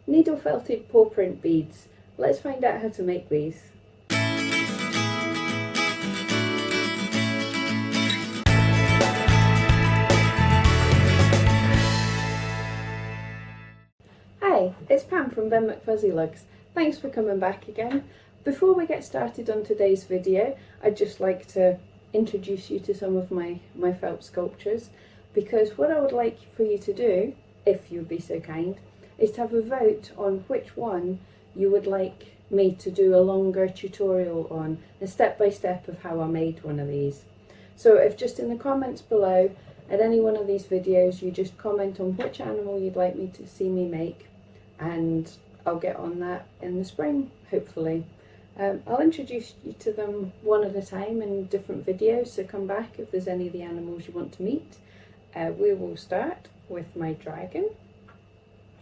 Needle felted paw print beads. Let's find out how to make these. Hi, it's Pam from BenMcFuzzylugs. Thanks for coming back again. Before we get started on today's video, I'd just like to introduce you to some of my felt sculptures, because what I would like for you to do, if you'd be so kind, is to have a vote on which one you would like me to do a longer tutorial on, a step-by-step of how I made one of these. So if just in the comments below at any one of these videos you just comment on which animal you'd like me to see me make, and I'll get on that in the spring, hopefully. I'll introduce you to them one at a time in different videos, so come back if there's any of the animals you want to meet. We will start with my dragon.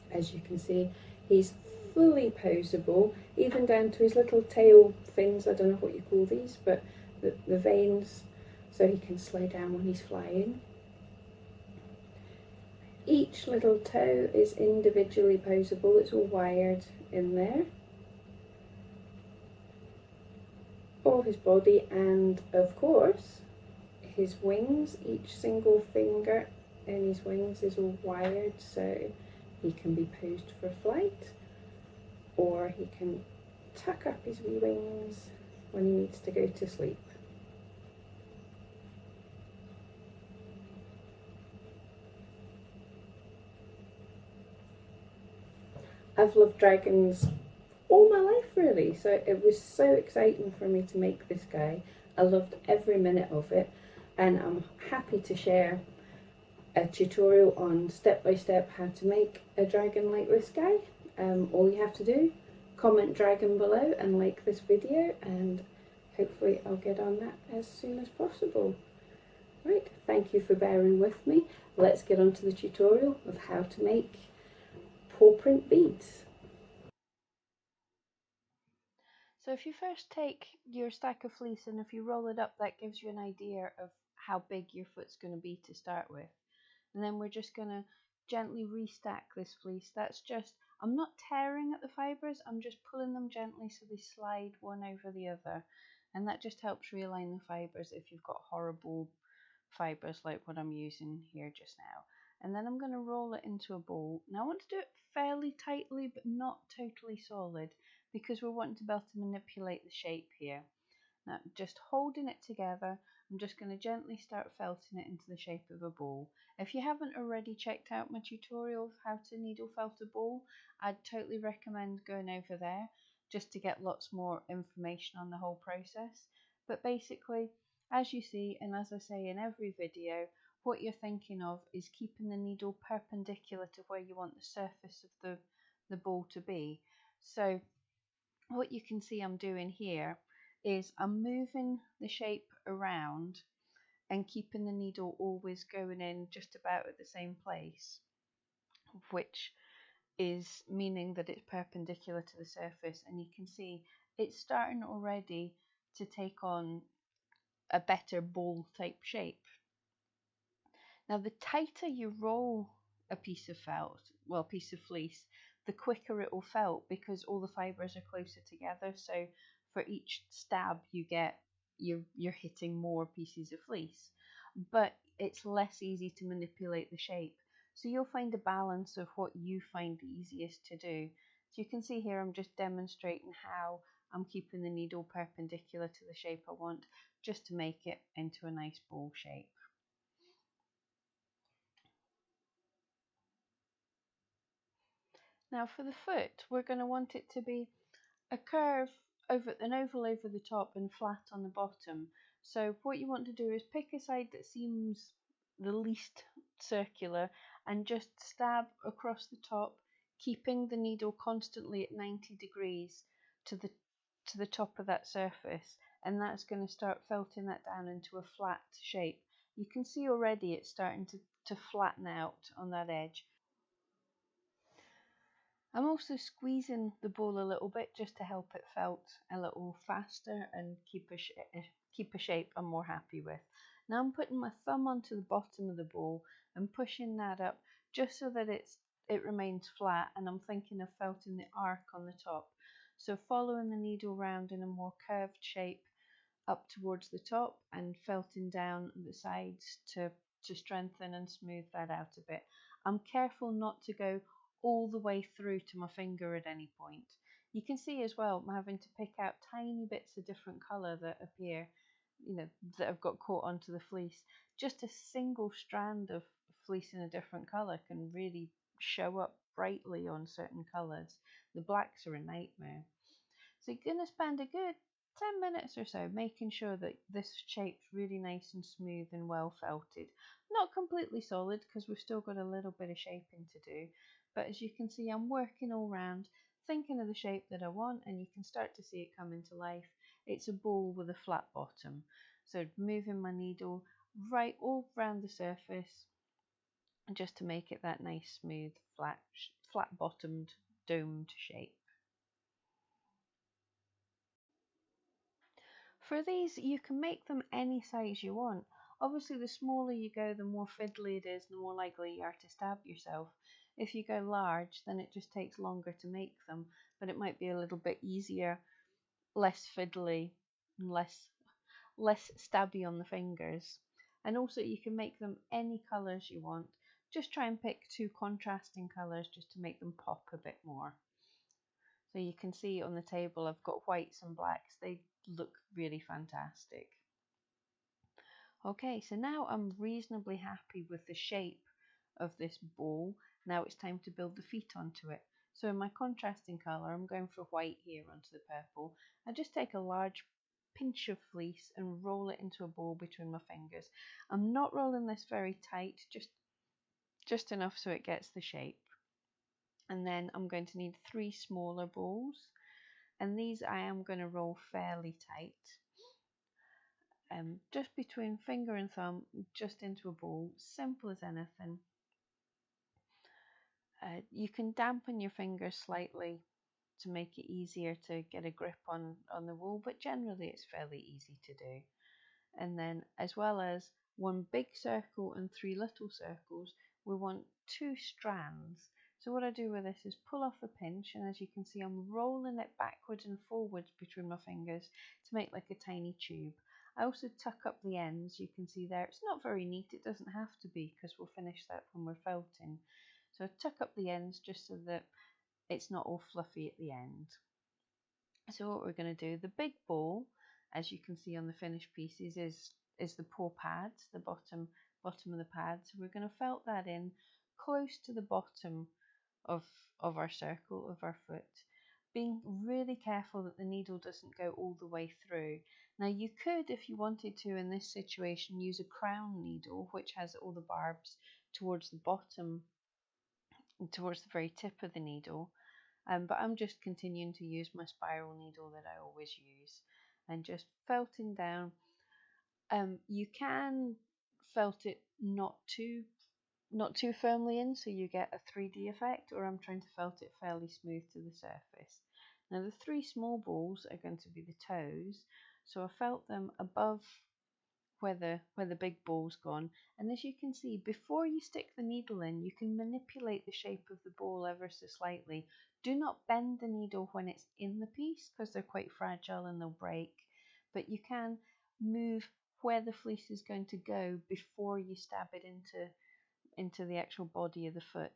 As you can see, he's fully poseable, even down to his little tail fins. I don't know what you call these, but the veins, so he can slow down when he's flying. Each little toe is individually poseable, it's all wired in there. All his body, and of course his wings, each single finger in his wings is all wired, so he can be posed for flight, or he can tuck up his wee wings when he needs to go to sleep. I've loved dragons all my life really, so it was so exciting for me to make this guy. I loved every minute of it, and I'm happy to share a tutorial on step-by-step how to make a dragon like this guy. All you have to do, comment dragon below and like this video, and hopefully I'll get on that as soon as possible. Right, thank you for bearing with me. Let's get on to the tutorial of how to make paw print beads. So if you first take your stack of fleece and if you roll it up, that gives you an idea of how big your foot's going to be to start with. And then we're just going to gently restack this fleece. That's just, I'm not tearing at the fibres, I'm just pulling them gently so they slide one over the other. And that just helps realign the fibres if you've got horrible fibres like what I'm using here just now. And then I'm going to roll it into a ball. Now I want to do it fairly tightly but not totally solid, because we're wanting to be able to manipulate the shape here. Now just holding it together, I'm just going to gently start felting it into the shape of a ball. If you haven't already checked out my tutorial of how to needle felt a ball, I'd totally recommend going over there just to get lots more information on the whole process. But basically, as you see, and as I say in every video, what you're thinking of is keeping the needle perpendicular to where you want the surface of the ball to be. So what you can see I'm doing here is I'm moving the shape around and keeping the needle always going in just about at the same place, which is meaning that it's perpendicular to the surface, and you can see it's starting already to take on a better ball type shape. Now the tighter you roll a piece of felt, well, piece of fleece, the quicker it will felt, because all the fibres are closer together, so for each stab you get, you're hitting more pieces of fleece, but it's less easy to manipulate the shape. So you'll find a balance of what you find easiest to do. So you can see here I'm just demonstrating how I'm keeping the needle perpendicular to the shape I want, just to make it into a nice ball shape. Now for the foot, we're going to want it to be a curve over an oval over the top and flat on the bottom. So what you want to do is pick a side that seems the least circular and just stab across the top, keeping the needle constantly at 90 degrees to the top of that surface, and that's going to start felting that down into a flat shape. You can see already it's starting to flatten out on that edge. I'm also squeezing the ball a little bit just to help it felt a little faster and keep a shape I'm more happy with. Now I'm putting my thumb onto the bottom of the ball and pushing that up just so that it's it remains flat, and I'm thinking of felting the arc on the top. So following the needle round in a more curved shape up towards the top and felting down the sides to strengthen and smooth that out a bit. I'm careful not to go all the way through to my finger at any point. You can see as well I'm having to pick out tiny bits of different colour that appear, that have got caught onto the fleece. Just a single strand of fleece in a different colour can really show up brightly on certain colours. The blacks are a nightmare. So you're going to spend a good 10 minutes or so making sure that this shape's really nice and smooth and well felted. Not completely solid because we've still got a little bit of shaping to do, but as you can see I'm working all round, thinking of the shape that I want, and you can start to see it come into life. It's a ball with a flat bottom. So moving my needle right all around the surface just to make it that nice smooth flat bottomed domed shape. For these, you can make them any size you want. Obviously, the smaller you go, the more fiddly it is, the more likely you are to stab yourself. If you go large, then it just takes longer to make them, but it might be a little bit easier, less fiddly, and less stabby on the fingers. And also, you can make them any colours you want. Just try and pick two contrasting colours just to make them pop a bit more. So you can see on the table I've got whites and blacks. They look really fantastic. Okay, so now I'm reasonably happy with the shape of this ball. Now it's time to build the feet onto it. So in my contrasting colour, I'm going for white here onto the purple. I just take a large pinch of fleece and roll it into a ball between my fingers. I'm not rolling this very tight, just enough so it gets the shape. And then I'm going to need 3 smaller balls, and these I am going to roll fairly tight. Just between finger and thumb, just into a ball, simple as anything. You can dampen your fingers slightly to make it easier to get a grip on the wool, but generally it's fairly easy to do. And then, as well as 1 big circle and 3 little circles, we want 2 strands. So what I do with this is pull off a pinch, and as you can see I'm rolling it backwards and forwards between my fingers to make like a tiny tube. I also tuck up the ends, you can see there. It's not very neat, it doesn't have to be because we'll finish that when we're felting. So I tuck up the ends just so that it's not all fluffy at the end. So what we're going to do, the big ball, as you can see on the finished pieces, is the paw pads, the bottom of the pad. So we're going to felt that in close to the bottom of our circle of our foot, being really careful that the needle doesn't go all the way through. Now you could, if you wanted to in this situation, use a crown needle which has all the barbs towards the bottom, towards the very tip of the needle, but I'm just continuing to use my spiral needle that I always use and just felting down. You can felt it not too firmly in so you get a 3D effect, or I'm trying to felt it fairly smooth to the surface. Now the 3 small balls are going to be the toes, so I felt them above where the big ball's gone, and as you can see, before you stick the needle in, you can manipulate the shape of the ball ever so slightly. Do not bend the needle when it's in the piece because they're quite fragile and they'll break, but you can move where the fleece is going to go before you stab it into the actual body of the foot.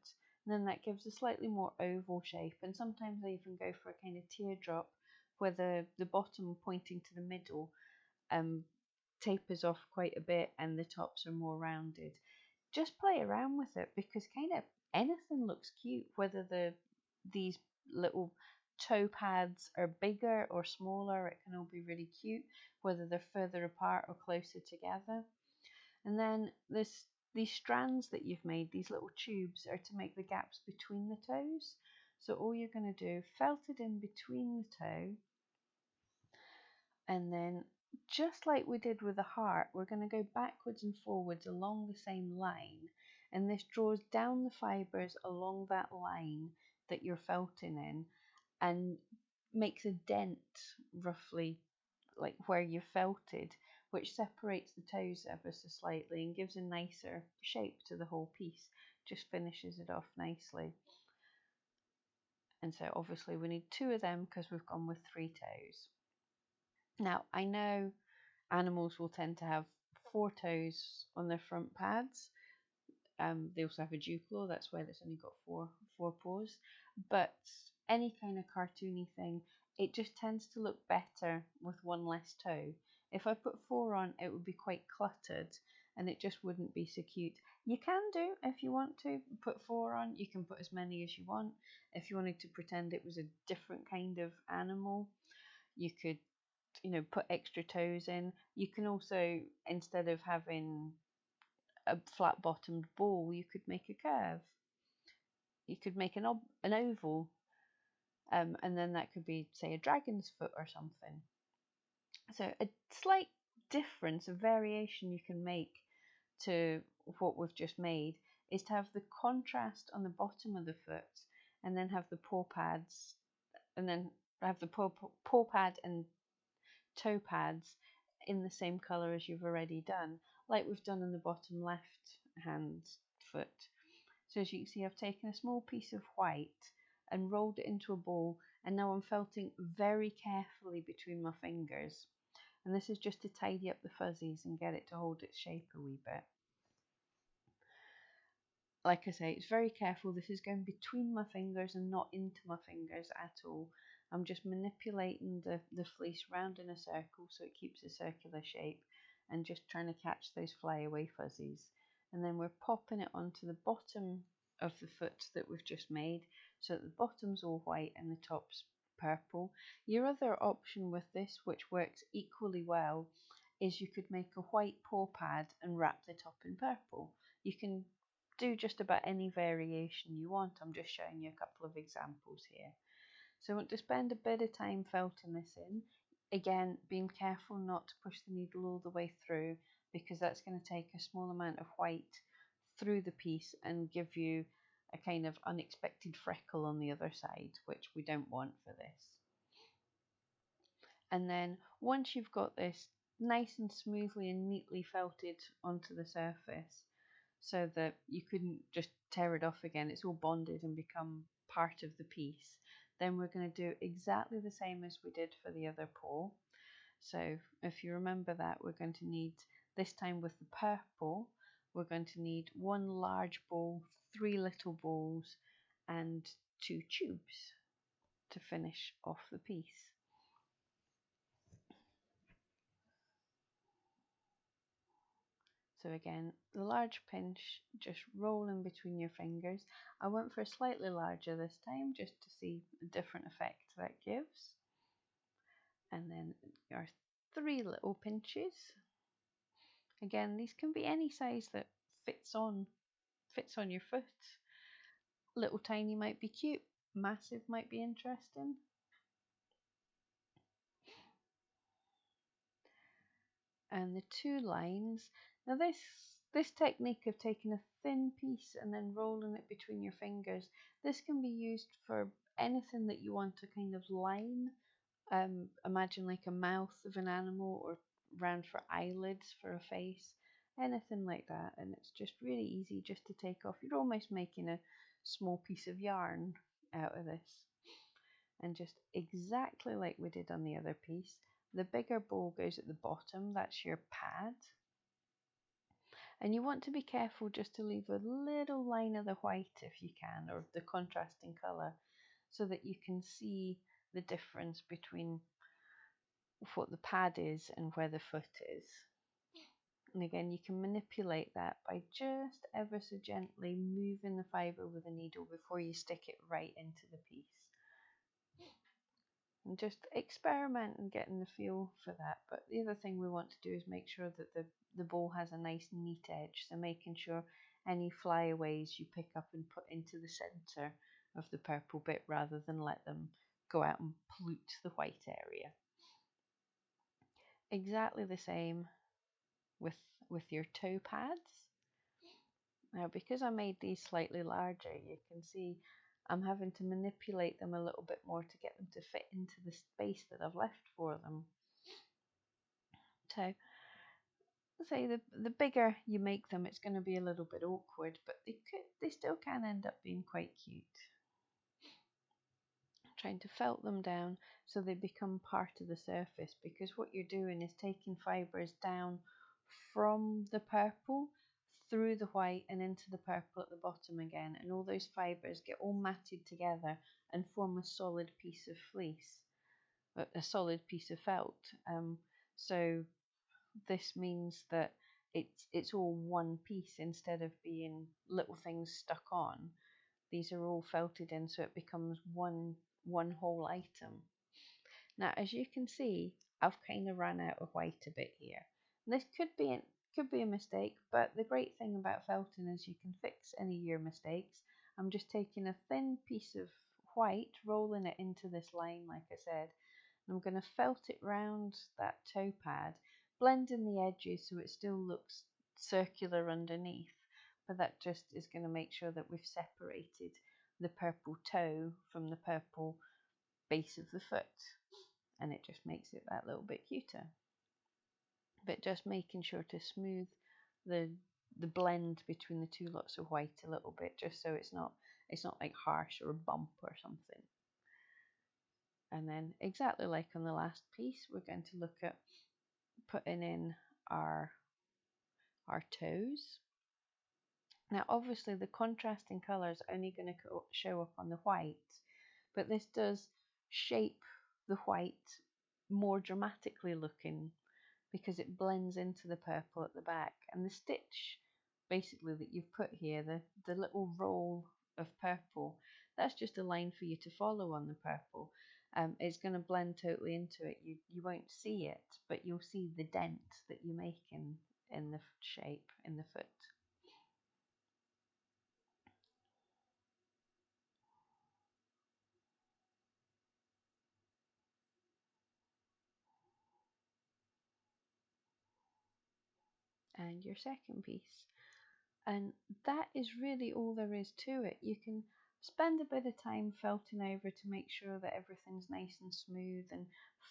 And then that gives a slightly more oval shape, and sometimes I even go for a kind of teardrop where the bottom pointing to the middle tapers off quite a bit and the tops are more rounded. Just play around with it because kind of anything looks cute, whether these little toe pads are bigger or smaller, it can all be really cute, whether they're further apart or closer together. And then these strands that you've made, these little tubes, are to make the gaps between the toes. So all you're going to do, felt it in between the toe, and then just like we did with the heart, we're going to go backwards and forwards along the same line, and this draws down the fibres along that line that you're felting in and makes a dent roughly like where you felted, which separates the toes ever so slightly and gives a nicer shape to the whole piece. just finishes it off nicely. And so obviously we need 2 of them because we've gone with 3 toes. Now I know animals will tend to have 4 toes on their front pads. They also have a dew claw, that's why it's only got four paws. But any kind of cartoony thing, it just tends to look better with 1 less toe. If I put 4 on, it would be quite cluttered and it just wouldn't be so cute. You can do, if you want to, put 4 on. You can put as many as you want. If you wanted to pretend it was a different kind of animal, you could, put extra toes in. You can also, instead of having a flat bottomed ball, you could make a curve. You could make an oval, and then that could be, say, a dragon's foot or something. So a slight difference, a variation you can make to what we've just made is to have the contrast on the bottom of the foot, and then have the paw pads, and then have the paw pad and toe pads in the same colour as you've already done, like we've done on the bottom left hand foot. So as you can see, I've taken a small piece of white and rolled it into a ball, and now I'm felting very carefully between my fingers. And this is just to tidy up the fuzzies and get it to hold its shape a wee bit. Like I say, it's very careful. This is going between my fingers and not into my fingers at all. I'm just manipulating the fleece round in a circle so it keeps a circular shape, and just trying to catch those flyaway fuzzies. And then we're popping it onto the bottom of the foot that we've just made, so that the bottom's all white and the top's purple. Your other option with this, which works equally well, is you could make a white paw pad and wrap the top in purple. You can do just about any variation you want. I'm just showing you a couple of examples here. So I want to spend a bit of time felting this in. Again, being careful not to push the needle all the way through, because that's going to take a small amount of white through the piece and give you a kind of unexpected freckle on the other side, which we don't want for this. And then once you've got this nice and smoothly and neatly felted onto the surface, so that you couldn't just tear it off again, it's all bonded and become part of the piece, then we're going to do exactly the same as we did for the other paw. So if you remember that, we're going to need, this time with the purple, we're going to need 1 large ball, 3 little balls, and 2 tubes to finish off the piece. So again, the large pinch, just roll in between your fingers. I went for a slightly larger this time, just to see a different effect that gives. And then your 3 little pinches. Again, these can be any size that fits on your foot. Little tiny might be cute, massive might be interesting. And the 2 lines. Now this technique of taking a thin piece and then rolling it between your fingers, this can be used for anything that you want to kind of line. Imagine like a mouth of an animal, or round for eyelids for a face, anything like that. And it's just really easy just to take off. You're almost making a small piece of yarn out of this. And just exactly like we did on the other piece, the bigger ball goes at the bottom, that's your pad. And you want to be careful just to leave a little line of the white if you can, or the contrasting colour, so that you can see the difference between what the pad is and where the foot is. And again, you can manipulate that by just ever so gently moving the fibre with a needle before you stick it right into the piece. And just experiment and getting the feel for that. But the other thing we want to do is make sure that the ball has a nice neat edge, so making sure any flyaways you pick up and put into the centre of the purple bit, rather than let them go out and pollute the white area. Exactly the same with your toe pads. Now, because I made these slightly larger, you can see I'm having to manipulate them a little bit more to get them to fit into the space that I've left for them. So say the bigger you make them, it's going to be a little bit awkward, but they still can end up being quite cute. Trying to felt them down so they become part of the surface, because what you're doing is taking fibres down from the purple through the white and into the purple at the bottom again, and all those fibres get all matted together and form a solid piece of fleece, a solid piece of felt. So this means that it's all one piece instead of being little things stuck on. These are all felted in, so it becomes one whole item. Now, as you can see, I've kind of run out of white a bit here. And this could be a mistake, but the great thing about felting is you can fix any of your mistakes. I'm just taking a thin piece of white, rolling it into this line, like I said. I'm going to felt it round that toe pad, blend in the edges so it still looks circular underneath, but that just is going to make sure that we've separated the purple toe from the purple base of the foot, and it just makes it that little bit cuter. But just making sure to smooth the blend between the two lots of white a little bit, just so it's not like harsh or a bump or something. And then exactly like on the last piece, we're going to look at putting in our toes. Now obviously the contrasting colours are only going to show up on the white, but this does shape the white more dramatically looking because it blends into the purple at the back. And the stitch basically that you've put here, the little roll of purple, that's just a line for you to follow on the purple. It's going to blend totally into it. You won't see it, but you'll see the dent that you make in the shape in the foot. And your second piece. And that is really all there is to it. You can spend a bit of time felting over to make sure that everything's nice and smooth and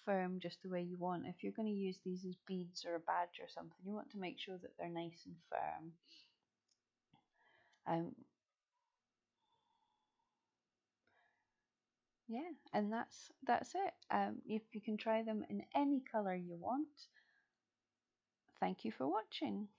firm just the way you want. If you're going to use these as beads or a badge or something, you want to make sure that they're nice and firm. Yeah, and that's it. If you can try them in any color you want. Thank you for watching.